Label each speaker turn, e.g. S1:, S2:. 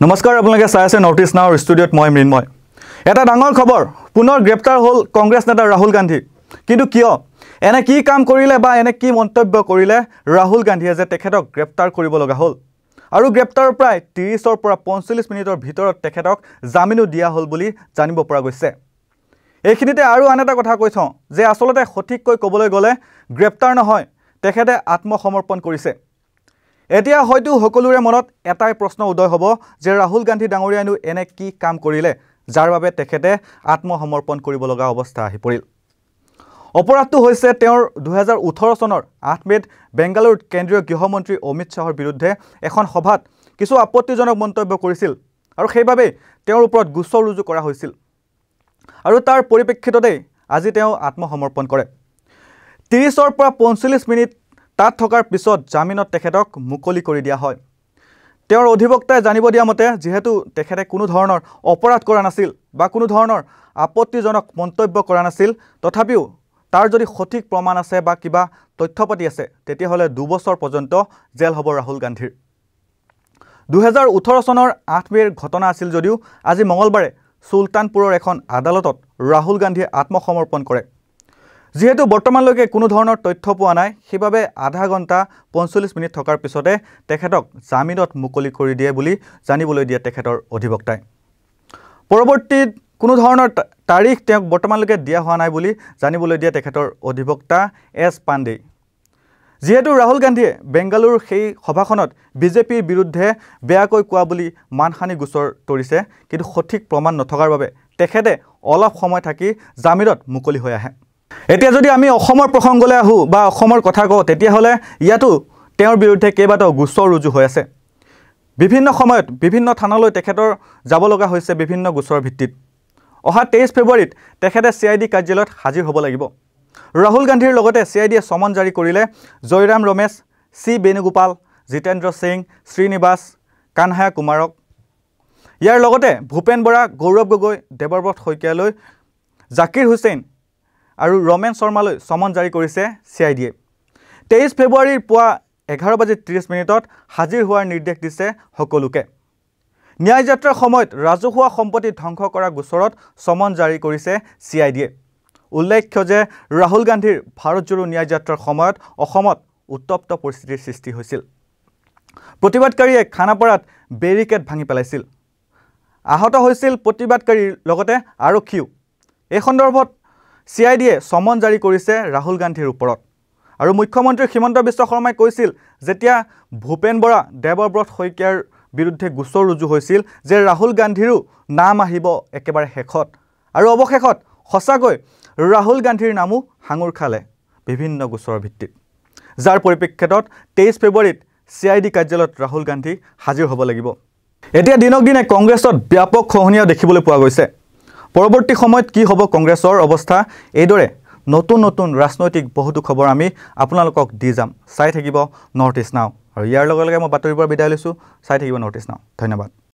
S1: নমস্কাৰ আপোনালোকে চাই আছে নৰ্থ ইষ্ট নাওৰ ষ্টুডিঅ'ত মই মৃন্ময় এটা ডাঙৰ খবৰ পুনৰ গ্ৰেপ্তাৰ হ'ল কংগ্ৰেছ নেতা ৰাহুল গান্ধী কিন্তু কিয় এনে কি কাম কৰিলে বা এনে কি মন্তব্য কৰিলে ৰাহুল গান্ধীয়ে যে তেখেতক গ্ৰেপ্তাৰ কৰিব লগা হ'ল আৰু গ্ৰেপ্তাৰৰ প্ৰায় 30 পৰা 45 মিনিটৰ ভিতৰত তেখেতক জামিনো দিয়া হ'ল বুলি জানিব পৰা গৈছে এইখিনিতে আৰু আন এটা কথা কৈ থওঁ যে আসলতে সঠিককৈ ক'বলৈ গ'লে গ্ৰেপ্তাৰ নহয় তেখেতে আত্মসমৰ্পণ কৰিছে এতিয়া হয়তো সকলোৰে মনত এটাই প্ৰশ্ন উদয় হ'ব যে ৰাহুল গান্ধী ডাঙৰীয়ানো এনে কি কাম কৰিলে যাৰ বাবে তেখেতে আত্মসমৰ্পণ কৰিব লগা অৱস্থা আহি পৰিল অপৰাধটো হৈছে তেওঁৰ 2018 চনৰ 8 মেত বেংগালুৰুত কেন্দ্ৰীয় গৃহমন্ত্ৰী অমিত শাহৰ বিৰুদ্ধে এখন সভাত কিছু আপত্তিজনক মন্তব্য কৰিছিল আৰু সেইবাবে তেওঁৰ ওপৰত গোচৰ ৰুজু কৰা হৈছিল আৰু তাৰ পৰিপ্ৰেক্ষিততে আজি তেওঁ আত্মসমৰ্পণ কৰে 30 পৰা 45 মিনিট তাত থকাৰ পিছত জামিনত তেখেতক মুকলি কৰি দিয়া হয় তেওঁৰ অধিবক্তাই জানিব দিয়া মতে যেহেতু তেখেতে কোনো ধৰণৰ অপৰাধ কৰা নাছিল বা কোনো ধৰণৰ আপত্তিজনক মন্তব্য কৰা নাছিল তথাপিও তাৰ যদি সঠিক প্ৰমাণ আছে বা কিবা তথ্যপাতি আছে তেতিয়াহলে 2 বছৰ পৰ্যন্ত জেল হ'ব ৰাহুল গান্ধীৰ 2018 চনৰ 8 মেৰ ঘটনা আছিল যদিও আজি মঙ্গলবাৰে সুলতানপুৰৰ এখন আদালতত ৰাহুল গান্ধীয়ে আত্মসমৰ্পণ কৰে যেহেতু বৰ্তমানলৈকে কোনো ধৰণৰ তথ্য পোৱা নাই সেইবাবে আধা ঘণ্টা 45 মিনিট থকাৰ পিছতে তেখেতক জামিনত মুকলি কৰি দিয়ে বুলি জানিবলৈ দিয়ে তেখেতৰ অধিবক্তাই পৰৱৰ্তী কোনো ধৰণৰ তাৰিখ তেওঁক বৰ্তমানলৈকে দিয়া হোৱা নাই বুলি জানিবলৈ দিয়ে তেখেতৰ অধিবক্তা এছ পাণ্ডে যেহেতু ৰাহুল গান্ধীয়ে বেংগালুৰুৰ সেই সভাখনত বিজেপিৰ বিৰুদ্ধে বেয়াকৈ কোৱা বুলি মানহানি গোচৰ তৰিছে কিন্তু সঠিক প্ৰমাণ নথকাৰ বাবে তেখেতে অলপ সময় থাকি জামিনত মুকলি হৈ আহে এতিয়া যদি আমি অসমৰ প্ৰসংগলৈ আহো বা অসমৰ কথা কওঁ তেতিয়াহলে ইয়াতো তেওঁৰ বিৰুদ্ধে কেইবাটাও গোচৰ ৰুজু হৈ আছে বিভিন্ন সময়ত বিভিন্ন থানালৈ তেখেতৰ যাব লগা হৈছে বিভিন্ন গোচৰৰ ভিত্তিত অহা 23 ফেব্ৰুৱাৰীত তেখেতে CID কাৰ্যালয়ত হাজিৰ হ'ব লাগিব ৰাহুল গান্ধীৰ লগতে CIDয়ে সমন জাৰি কৰিলে জয়ৰাম ৰমেশ চি বেনুগোপাল জিতেন্দ্ৰ সিং শ্ৰীনিবাস কানহায়া কুমাৰক ইয়াৰ লগতে ভূপেন বৰা গৌৰৱ গগৈ দেৱব্ৰত শইকীয়ালৈ জাকিৰ হুছেইন আৰু ৰমেন শৰ্মালৈ সমন জাৰি কৰিছে CIDয়ে 23 ফেব্ৰুৱাৰীৰ পুৱা 11:30 মিনিটত হাজিৰ হোৱাৰ নিৰ্দেশ দিছে সকলোকে ন্যায় যাত্ৰাৰ সময়ত ৰাজহুৱা সম্পত্তি ধ্বংস কৰা গোচৰত সমন জাৰি কৰিছে CIDয়ে উল্লেখ্য যে ৰাহুল গান্ধীৰ ভাৰত জোড়ো ন্যায় যাত্ৰাৰ সময়ত অসমত উত্তপ্ত পৰিস্থিতিৰ সৃষ্টি হৈছিল প্ৰতিবাদকাৰীয়ে খানাপাৰাত বেৰিকেড ভাঙি পেলাইছিল আহত হৈছিল প্ৰতিবাদকাৰীৰ লগতে আৰক্ষীও এই সন্দৰ্ভত CIDয়ে সমন জাৰি কৰিছে ৰাহুল গান্ধীৰ ওপৰত আৰু মুখ্যমন্ত্ৰী হিমন্ত বিশ্ব শৰ্মাই কৈছিল যেতিয়া ভূপেন বৰা দেৱব্ৰত শইকীয়াৰ বিৰুদ্ধে গোচৰ ৰুজু হৈছিল যে ৰাহুল গান্ধীৰো নাম আহিব একেবাৰে শেষত আৰু অৱশেষত সঁচাকৈ ৰাহুল গান্ধীৰ নামো হাঙুৰ খালে বিভিন্ন গোচৰৰ ভিত্তিত যাৰ পৰিপ্ৰেক্ষিতত 23 ফেব্ৰুৱাৰীত CID কাৰ্যালয়ত ৰাহুল গান্ধী হাজিৰ হ'ব লাগিব এতিয়া দিনক দিনে কংগ্ৰেছত ব্যাপক খহনীয়া দেখিবলৈ পোৱা গৈছে পৰৱৰ্তী সময়ত কি হ'ব কংগ্ৰেছৰ অৱস্থা এইদৰে নতুন নতুন ৰাজনৈতিক বহুতো খবৰ আমি আপোনালোকক দি যাম চাই থাকিব নৰ্থ ইষ্ট নাও আৰু ইয়াৰ লগে লগে মই বাতৰিৰ পৰা বিদায় লৈছোঁ চাই থাকিব নৰ্থ ইষ্ট নাও ধন্যবাদ